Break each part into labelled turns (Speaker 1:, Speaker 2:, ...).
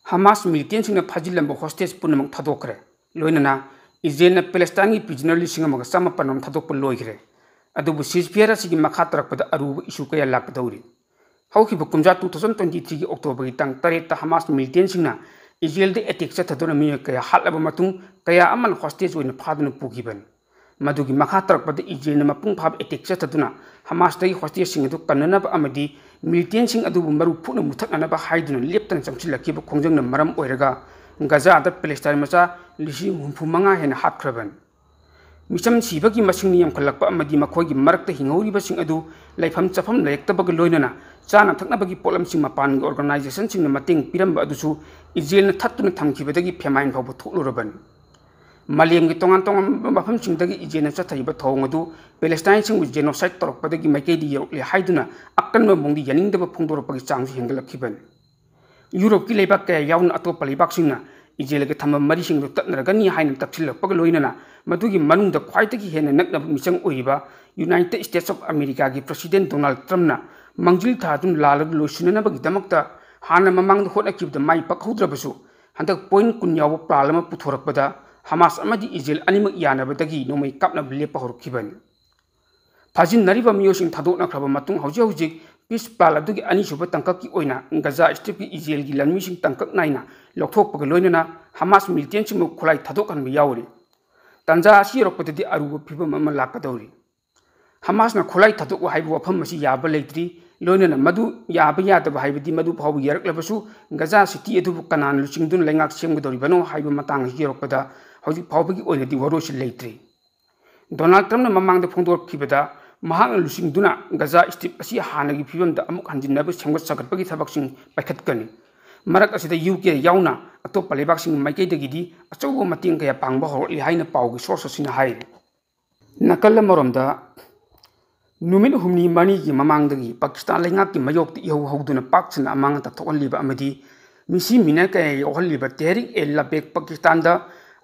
Speaker 1: Hamas militants फाजिलब hostage पुनमक थादोखरे लोइनना इजराइल पैलेस्टाइन की प्रिजनर 1500 थादोप लोइखरे अदुबु सीजफेयर असिगी मखा तरकपद अरुब इशू कया लाकदौरी हौखिब कुमजा 2023 की अक्टोबर की तंग 8 हमास मिलिटेंट्स इजराइल दे अटैक चथदुना मिय कया हालब मतुंग कया अमन हॉस्टेज ओइन फादुना पुगिबन मधुगी मखा तरकपद इजराइल मपुंग फाब अटैक चथदुना हमास दे हॉस्टेज सिंग दु कन्ननब अमदी मिलिटेंट्स अदुबु मरु फुना मुथकननब हाइदुना लेप्तन चमचिलखिब खोंजंगना मरम ओइरगा गजादा पैलेस्टाइन मचा 35,000 हेन हातख्रबन मिचम सीबगी मसिंग यमखलक अमदी मखोगी मरक्त हिंगौरिबसिंग अदु लाइफम चफम लेक्तबग लोइनना चाना थकनबगी पोलमसिंग मपान ऑर्गेनाइजेशन सिंग मतेंग पिरंब अदुसु इजराइल थत्तुना थमखिबदगी फेमाइन फाव थोलुरबन मालेम की तोंगान तोंगान मफम सिंगदगी इजराइल चथाइब थौंग अदु पैलेस्टाइन सिंग जेनोसाइड तोरकपदगी माइकेदी योले हाइदुना अक्कन मोंगदी यनिंगदब फोंदोरपगी चांग हेंगलखिबन यूरोप की लेबाक कया याउन अतोप लेबाकसिंगना इजराइल के थम मरीसिंग तत्नरगनी हाइन तपसिलपग लोइनना मदुगी मनुंग ख्वाइदगी हेन नकनब मिचंग ओइबा यूनाइटेड स्टेट्स ऑफ अमेरिका की प्रेसिडेंट डोनाल्ड ट्रम्पना मंजिल थादुन लालद लोइसिननबगी दमकता हाना ममांग होटकिबद माइ पखौद्रबसु हंदक पॉइंट 10 याव प्लान अमा पुथोरकपदा हमास अमदी इजराइल अनिमक यानबदगी नोमै कापनब लेप हौरखिबन फाजिनरिबा मियोसिंग थादोकनख्रबा मतुंग हौजिक पीस प्लान अदुगी अनिसुब तंकक की ओइना गजा स्ट्रिप की इजराइल की लनमिसिंग तंकक नाइना लौथोकपग लोइनना हमास मिलिटेंट्स मु खुलाई थादोकनब यावरी तंजा असी रोकपददी अरुब फिबम अमा लाकदौरी हमासना खुलाई थादोक हाइब वफम मसी याब लेत्रि लोइनना मदु याब यादब हाइबदी मदु फाव यारकलबसु गजा सिटी अदुबु कनान लुचिंगदुन लेंगाक सेमगदौरिबनो हाइब मतंग हिरोकपदा हौजिक फावबगी ओइनदी वरोसि लेत्रि डोनाल्ड ट्रम्पना ममांग फोंदोरखिबदा महांग लुचिंगदुना गजा स्ट्रिप असी हानगी फिबमदा अमुक हंजिनब सेमगत सगतपगी थबकसिंग पाइखतकनी मरक असिदा यूके याउना अतोप लेबाकसिंग माइकेदगिदी अचौब मतेंग कया पांगबा हौरली हाइना पावगी सोर्स असिना हाइ नकल मरोमदा नुमिन हुमनी मनी की ममांगदगी पाकिस्तान लेंगाक की मयोक्ति इहौ हौदुना पाकसना अमांग तथोहलिबा अमदी मिसी मिना कया योहलिबा तहरीक ए लबेक पाकिस्तान दा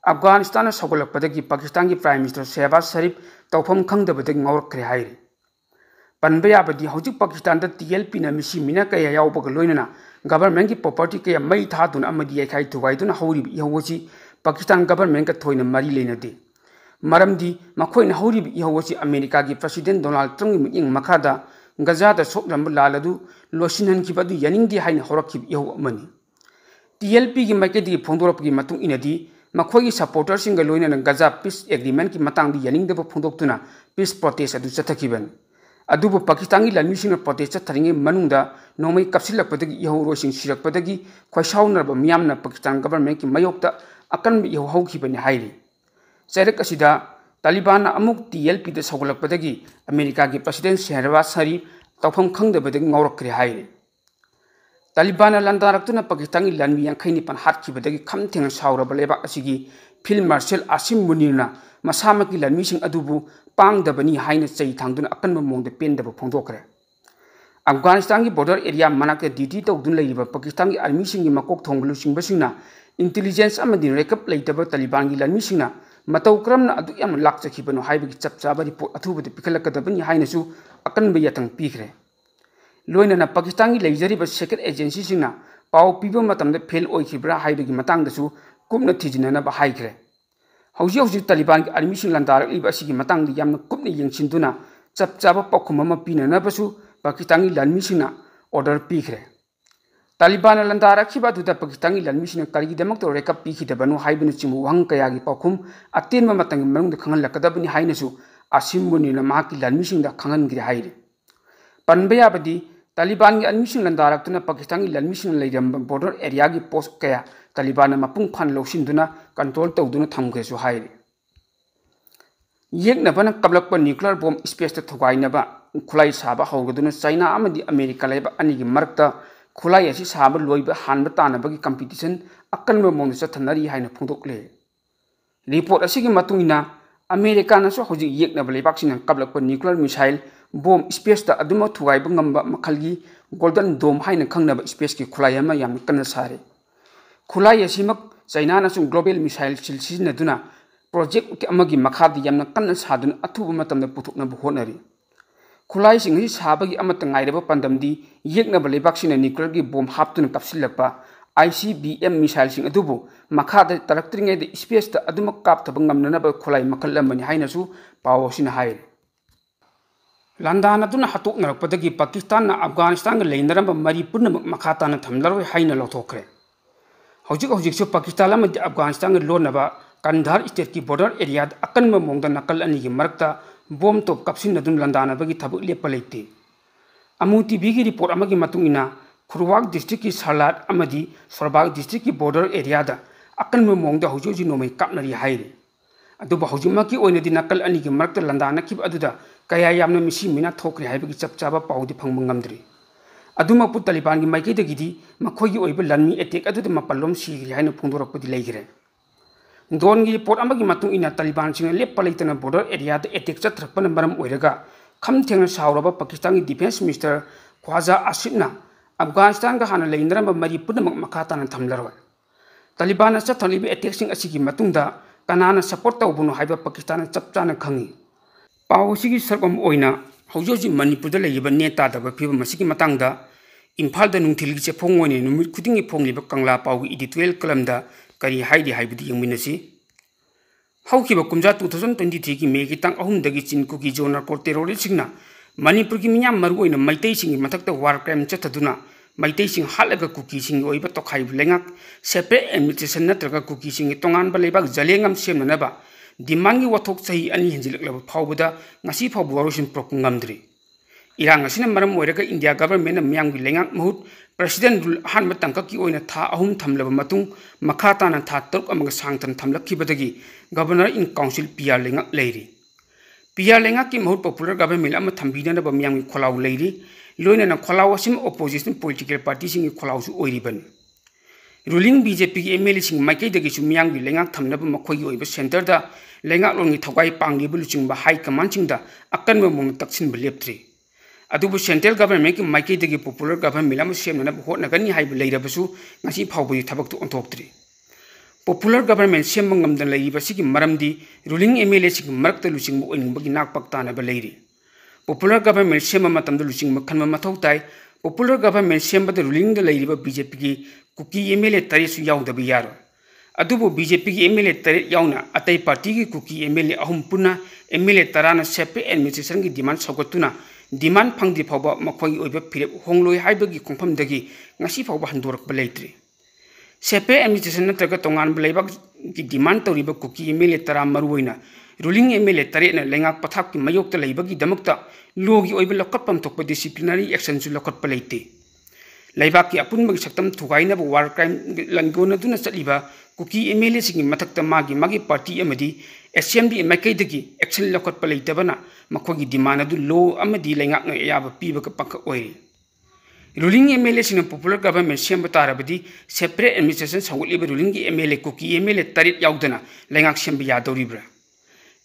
Speaker 1: अफगानिस्तान सौगलपदगी पाकिस्तान की प्राइम मिनिस्टर शहबाज शरीफ तौफम खंगदबदगी ngौरखरे हाइरि पनबयाबदी हौजिक पाकिस्तान दा टीएलपी ना मिसी मिना कया यावबग लोइनना गवर्नमेंट की प्रॉपर्टी कया मई थादुना अमदी याखाइ थुगाइदुना हौरिबि इहौवसी पाकिस्तान गवर्नमेंट का थोइना मरी लेनदे मरमदी मखोइना हौरिबि इहौवसी अमेरिका की प्रेसिडेंट डोनाल्ड ट्रम्प की मिटिंग मखादा गजादा सोकलंब लालदु लोसिनहनखिबदु यनिंगदि हाइना हौरखिबि इहौ अमनी टीएलपी की माइकेदी फोंदोरपगी मतुंग इनदी मखोगी सपोर्टर्सिंग लोइनना गजा पीस एग्रीमेंट की मतंगदी यनिंगदब फोंदोक्तुना पीस प्रोटेस्ट अदु चथखिबन अदुबु पाकिस्तान की लनमिसिंग प्रोटेस्ट चथरिंगे मनुंगदा नोमै कपसिलपदगी इहौरोसिंग सिरकपदगी ख्वाइसाउनरब मियामना पाकिस्तान गवर्नमेंट की मयोक्ता अकन इहौ हौखिबनि हाइरि चैरक असिदा तालिबान अमुक टीएलपी दा सौगलपदगी अमेरिका की प्रेसिडेंट शहबाज शरीफ तौफम खंगदबदगी ngौरखरे हाइरि तालिबान लंदारक्तुना पाकिस्तान की लनमी 59 हातखिबदगी खमथेंग साउरब लेबाक असिगी फील्ड मार्शल आसिम मुनीरना मसामकी लनमीसिंग अदुबु पांगदबनी हाइना चै थांगदुना अकनब मोंगद पेंदब फोंदोखरे अफगानिस्तान की बॉर्डर एरिया मनाक ड्यूटी तौदुन लेरिबा पाकिस्तान की आर्मीसिंग की मकोक थोंगलुसिंगबसिंगना इंटेलिजेंस अमदि रेकअप लेतब तालिबान की लनमीसिंगना मतौ क्रमना अदु याम लाक्चखिबनो हाइबगी चपचाबा रिपोर्ट अथुबद पिखलकदबनी हाइनासु अकनब यतंग पीखरे लोइनना पाकिस्तान की लेजरिबा सेक्रेट एजेंसी सिंगना पाव पीबा मतमदा फेल ओइखिब्रा हाइबगी मतंगदसु कुमना थिजिननबा हाइखरे हौजी हौजी तालिबान की आर्मी सिंग लंदारकलिबा असिगी मतंगदि यामना कुमना यंगसिनदुना चपचाबा पखुम अमा पिननबसु पाकिस्तान की लनमी सिंगना ऑर्डर पीखरे तालिबान लंदारखिबा दुदा पाकिस्तान की लनमी सिंगना करिगिदमक तो रेकअप पीखिदबनु हाइबनु चिमु वहंग कयागी पाखुम अतेनबा मतंग मनुंग खंगलकदबनि हाइनसु आसिम मुनीना माकी लनमी सिंगदा खंगनगिरि हाइरि पनबयाबदी तालिबान की आर्मीसिंग लंदारक्तुना पाकिस्तान की लनमीसिंग लेरंब बॉर्डर एरिया की पोस्ट कया तालिबान मपुंग फान लौसिंदुना कंट्रोल तौदुना थमग्रेसु हाइरि येकनबना कबलकप न्यूक्लियर बॉम्ब स्पेस थुगाइनबा खुलाई साबा हौगदुना चाइना अमदी अमेरिका लेबा अनिगी मरक्ता खुलाई असि साबा लोइबा हानबा तानबगी कंपटीशन अकनब मोंग चथनरी हाइना फोंदोकले रिपोर्ट असिगी मतुंगिना अमेरिका नसु हौजी येकनब लेबाकसिना कबलकप न्यूक्लियर मिसाइल बॉम्ब स्पेस दा अदुम थुगाइब ngamba मखलगी गोल्डन डोम हाइना खंगनब स्पेस की खुलाई अमा याम कन्न सारे खुलाई असिमक चाइना नसु ग्लोबल मिसाइल सिलसिनदुना प्रोजेक्ट अमगी मखादी यामना कन्न सादुन अथुब मतमदा पुथुकनब होनरी खुलाई सिंग साबगी अमत ngairaba pandamdi yeknab lebaksina nuclear की बॉम्ब हापतुन कपसिलपा ICBM मिसाइल अदुबु मखाद तरक्त्रिङैद स्पेस अदुमक काप्तब ngamnanab खोलाई मखल अमनि हाइनसु पावसिना हाइ लंदान अदुना हतोकनरपदगी पाकिस्तान अफगानिस्तान लेनरब मरी पुनमक मखाताना थमलरoi हाइना लथोखरे हौजिक हौजिकसु पाकिस्तान अमदि अफगानिस्तान लोनबा कंधार स्टेट की बॉर्डर एरिया अकनब मोंगदा नकल अनि की मरकता बोम तोप कप्सिन अदुम लंदानबगी थबक लेप लेते अमु टीवी की रिपोर्ट अमगी मतुंगिना खुरवाग डिस्ट्रिक्ट की सरलाट अमदी सोरबाग डिस्ट्रिक्ट की बॉर्डर एरिया अकनब मोंगदा हौजि नोमै कापनरी हाइरे अदुबा हौजिमकी ओइनदि नकल अनि की मरकता लंदानखिब अदुदा कया यामना मिसी मिना थोकरे हाइबगी चपचाबा पाउदि फंगब ngamdri अदुमपु तालिबान की माइकैदगिदि मखोइगी ओइबा लन्मी अटैक अदुदा मपल्लोम सिगरि हाइना फोंदोरकपदि लेगिरे दोन की रिपोर्ट अमगी मतुंग इना तालिबान सिंग लेप्पा लेतना बॉर्डर एरिया अटैक चथरपन मरम ओइरगा खम थेंग सावरबा पाकिस्तान की डिफेंस मिनिस्टर ख्वाजा आसिफना अफगानिस्तान का हाना लेनरब मरी पुनमक मखाताना थमलरoi तालिबान चथलिबे अटैक सिंग असिगी मतुंगदा कनाना सपोर्ट तौबुनो हाइबा पाकिस्तान चपचाना खंगी पावसिगी सरकम ओइना हौजोजि मणिपुर लेइबा नेता दब फिबा मसिगी मतंगदा इम्फाल द नुंथिलगी चेफोंग ओइने नुमित खुदिंगी फोंगलिबा कंगला पावगी एडिटोरियल कलमदा करी हाइदि हाइबदि यंगमिनसी हौकिबा कुमजा 2023 की मे की तंग अहुमदगी चिनकुकी जोनर को टेरोरिस्ट सिंगना मणिपुर की मियाम मरु ओइना मैतै सिंगी मथक्ता वार क्राइम चथदुना मैतै सिंग हालगा कुकी सिंग ओइबा तोखाइब लेंगाक सेपरेट एडमिनिस्ट्रेशन नत्रगा कुकी सिंग तोंगान बलेबाक जलेंगम सेमननबा डिमांड की वथोक सही अनि हिंजिलकलब फावबदा ngasi फावब वारोसिन प्रोक ngamdri इरांग असिना मरम ओइरगा इंडिया गवर्नमेंट मियाम की लेंगाक महूत प्रेसिडेंट रूल हानब तंका की ओइना था अहुम थमलब मतुंग मखाताना था तरुक अमग सांगतन थमलखिबदगी गवर्नर इन काउंसिल पीआर लेंगाक लेरी पीआर लेंगाक की महूत पॉपुलर गवर्नमेंट अम थंबीनब मियाम की खोलाव लेरी लोइना खोलाव असिम ओपोजिशन पॉलिटिकल पार्टी सिंग खोलावसु ओइरिबन रूलिंग बीजेपी की एमएलए सिंग माइकैदगी मियाम की लेंगाक थमनब मखोई ओइबा सेंटर दा लेंगाक लोंगी थगाई पांगलिबु लुचिंगबा हाई कमांड सिंगदा अकनब मोंग तक्सिन लेप्त्रि अदुबु सेंट्रल गवर्नमेंट की माइकैदगी पॉपुलर गवर्नमेंट अम सेमनब होटनगनी हाइब लेरबसु ngasi फावबगी थबक ओंथोक्त्रि पॉपुलर गवर्नमेंट सेम ngamdan लेरिबसिगी मरमदी रूलिंग एमएलए सिंग मरकत लुचिंगबु ओइनिंगबगी नाकपक तानब लेरि पॉपुलर गवर्नमेंट सेम मतमद लुचिंगबा खनब मथौ ताई पॉपुलर गवर्नमेंट सेमबद रूलिंग द लेरिबा बीजेपी की कुकी एमएलए तरेसु याउदब यारो अदुबु बीजेपी की एमएलए तरे याउना अतै पार्टी की कुकी एमएलए अहुम पुना एमएलए तराना सेपरेट एडमिनिस्ट्रेशन की डिमांड सौगतुना डिमांड फंगदी फावबा मखोई ओइबा फिरेप होंगलोय हाइबगी खुंफमदगी ngasi फावबा हंदोरकबा लेत्रि सेपरेट एडमिनिस्ट्रेशन नत्रगा तोंगान बलेबा की डिमांड तौरिबा कुकी एमएलए तरा मरुओइना रूलिंग एमएलए तरेना लेंगाक पथाक की मयोक्ता लेबगी दमक्ता लोगी ओइबा लखटपम थोकबा डिसिप्लिनरी एक्शन सु लखटपा लेते लेबाक की अपुनबगी सक्तम थुगाइनब वार क्राइम लंगोनदुना चलिबा कुकी एमएलए सिंग मथक्ता मागी पार्टी अमदी एसएमडी माइकैदगी एक्शन लखटपा लेतबना मखोगी डिमांड अदु लो अमदी लेंगाक न याबा पीबका पक ओइरि रूलिंग एमएलए सिंग पॉपुलर गवर्नमेंट सेम तारबदी सेपरेट एडमिनिस्ट्रेशन सौगलिबा रूलिंग की एमएलए कुकी एमएलए तरित याउदना लेंगाक सेम यादौरिब्रा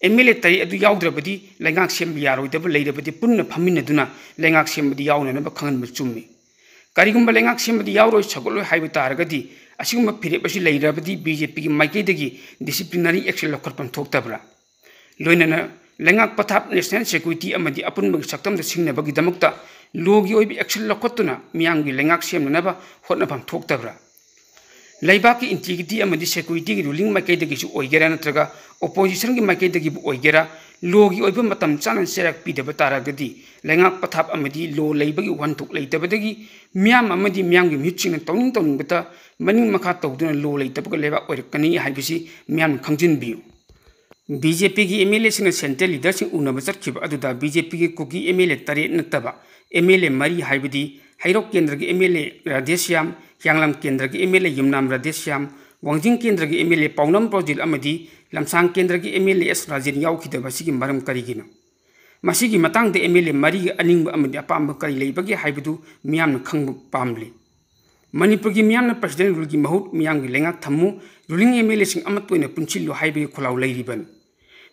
Speaker 1: एमएलए तरी अदु याउद्रबदी लेंगाक सेम यारोइदब लेरबदी पुन्न फमिनदुना लेंगाक सेमदी याउननब खंगनब चुम्मी करिगुंबा लेंगाक सेमदी याउरोइ सगोलोइ हाइब तारगदी असिगुंबा फिरेबसि लेरबदी बीजेपी की माइकैदगी डिसिप्लिनरी एक्शन लखटपम थोक्तबरा लोइनना लेंगाक पथाप नेशनल सिक्योरिटी अमदी अपुनबगी सक्तमद सिंगनबगी दमक्ता लोगी ओइबी एक्शन लखटुना मियांगी लेंगाक सेमननब होटनफम थोक्तबरा लेबाक की इंटीग्रिटी अमदी सिक्योरिटी की रूलिंग माइकैदगिसु ओइगेरा नत्रगा ओपोजिशन की माइकैदगिबु ओइगेरा लोगी ओइबा मतम चानन सेरक पीदब तारगदी लेंगाक पथाप अमदी लो लेबगी वनथुक लेतबदगी मियाम अमदी मियांगी मिहुचिंग तौनिंगबता मनिंग मखा तौदुना लो लेतबग लेबा ओइरकनी हाइबसी मियाम खंजिनबियु बीजेपी की एमएलए सिंग सेंट्रल लीडर सिंग उनब चटखिब अदुदा बीजेपी की कुकी एमएलए तरे नतबा एमएलए मरी हाइबदी हैरोक केंद्र की एमएलए राधेश्याम यांगलम केंद्र की एमएलए युमनाम राधेश्याम वांगजिंग केंद्र की एमएलए पाउनम प्रोजिल अमदी लमसांग केंद्र की एमएलए एस राजेन याउखिदबसिगी मरम करिगिनो मसिगी मतंग एमएलए मरी अनिंग अमदी अपाम करी लेबगी हाइबदु मियाम खंग पामली मणिपुर की मियाम प्रेसिडेंट रूल की महूत मियाम की लेंगाक थम्मु रूलिंग एमएलए सिंग अमत ओइना पुंचिल्लो हाइबगी खोलाव लेरिबन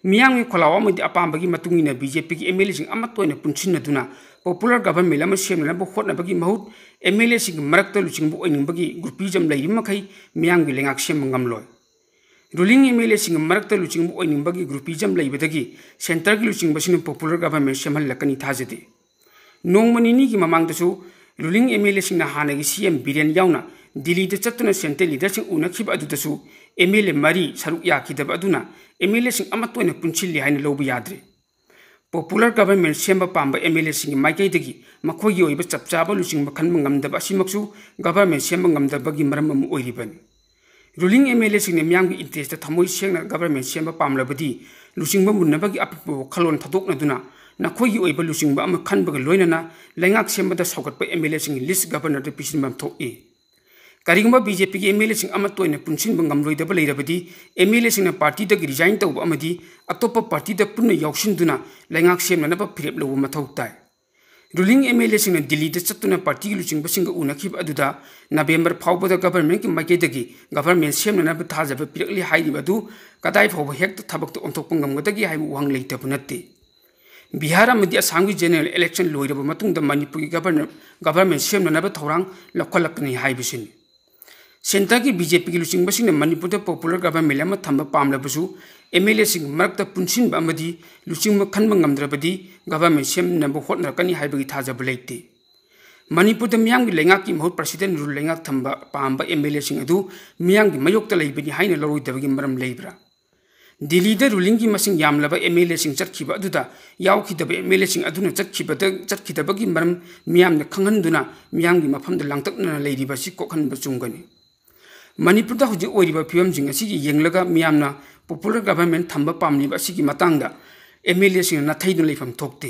Speaker 1: मियाम की खोलाव अमदी अपामबगी मतुंगिना बीजेपी की एमएलए सिंग अमत ओइना पुंचिनदुना पॉपुलर गवर्नमेंट अम सेमनब होटनबगी महूत एमएलए सिंग मरक्ता लुचिंगबु ओइनिंगबगी ग्रुपिजम लेरिमखै मियाम की लेंगाक सेम ngamloi रूलिंग एमएलए सिंग मरक्ता लुचिंगबु ओइनिंगबगी ग्रुपिजम लेबदगी सेंटर की लुचिंगबसिन पॉपुलर गवर्नमेंट सेमहलकनी थाजदे नोंमनिनी की ममांगदसु रूलिंग एमएलए सिंग हानगी सीएम बिरेन याउना दिल्ली चतुना सेंट्रल लीडर उनखिब अदुदसु MLA मरी सरुक याखिदब अदुना MLA सिंह अमतोइना पुंसिल्लि हाइना लौब याद्रे पॉपुलर गवर्नमेंट सेंब पांब MLA सिंह माइकैदगी मखोगी ओइब चपचाब लुसिंग खनब ngamdab असिमक्सु गवर्नमेंट सेंब ngamdabagi maram am oiribani ruling MLA सिंह म्यांगी इंटरेस्ट थमोइ सेंगना गवर्नमेंट सेंब पामलबदी लुसिंग मुन्नबगी अपिपो खलोन थदोकनदुना नखोगी ओइब लुसिंग अम खनबग लोइनना लैंगाक सेंबदा सौगतप MLA सिंह लिस्ट गवर्नर दे पिसिनबम थोए करिगुंबा BJP की MLA सिंह अमतोइना पुंसिनब ngamloidaba leirabadi MLA सिंह पार्टी दगी रिजाइन तौब अमदी अतोप पार्टी द पुन्ना यौसिनदुना लैंगाक सेमनब फिरेप लौब मथौ ताइ रूलिंग MLA सिंह दिल्ली द चतुना पार्टी की लुचिंग बसिंग उनखिब अदुदा नवेंबर फाउबदा गवर्नमेंट की माइकेदगी गवर्नमेंट सेमनब थाजब पिरकली हाइरिबदु कदाइ फाउब हेक्ट थबक ओंथोकप ngamgadagi हाइबु वहंग लेइतब नत्ते बिहार अमदी असम की जनरल इलेक्शन लोइरब मतुंग द मणिपुर की गवर्नमेंट सेमनब थौरांग लखलकनी हाइबसिन सेंटर की BJP की लुचिंग बसिंग मणिपुर पॉपुलर गवर्नमेंट अम थंब पामलबसु MLA सिंह मरक्त पुंसिनब अमदी लुचिंग खनब ngamdrabadi गवर्नमेंट सेमनब होटनरकनी हाइबगी थाजब लेइते मणिपुर मियांगी लेंगाकी महूत प्रेसिडेंट रूल लेंगाक थंब पांब MLA सिंह अदु मियांगी मयोक्ता लेइबनी हाइना लरोइदबगी मरम लेइब्रा दिल्ली द रूलिंग की मसिंग यामलब MLA सिंह चटखिब अदुदा यावखिदब MLA सिंह अदुना चटखिदबगी मरम मियामना खंगनदुना मियांगी मफमद लांगतकना लेइरिबसि कोखनब चुंगनी मणिपुर दा हुजि ओइरिबा फिवमजिंग असिगी येंगलगा मियामना पॉपुलर गवर्नमेंट थंब पामनिबा असिगी मतांगदा MLA सिंह नथैदुन लेफम थोकते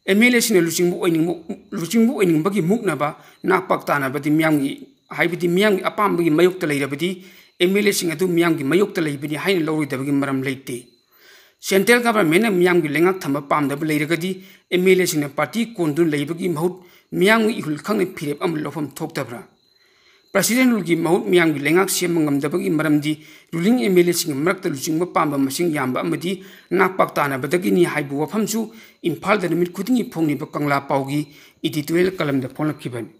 Speaker 1: MLA सिंह लुचिंगबु ओइनिंगबगी मुकनबा नाकपाक तानाबदी मियांगी हाइबदी मियांगी अपामबगी मयोक्ता लेइरबदी MLA सिंह अदु मियांगी मयोक्ता लेइबनी हाइना लौरिदबगी मरम लेइते सेंट्रल गवर्नमेंट मियांगी लेंगाक थंब पामदब लेइरगदी MLA सिंह पार्टी कोंदुन लेइबगी महूत मियांगी इहुल खंगने फिरेप अम लौफम थोकतब्रा प्रेसिडेंट रूल की महूत मियांगी लेंगाक same ngamdabagi maramdi ruling MLA सिंह मरक्त लुचिंगब पांब मसिंग यामबा अमदी नाकपाक तानाबदगिनी हाइबु वफमसु इम्फाल द नुमित खुदिंगी फोंगनिब कंगला पाउगी एडिटोरियल कलम द फोंलखिबनि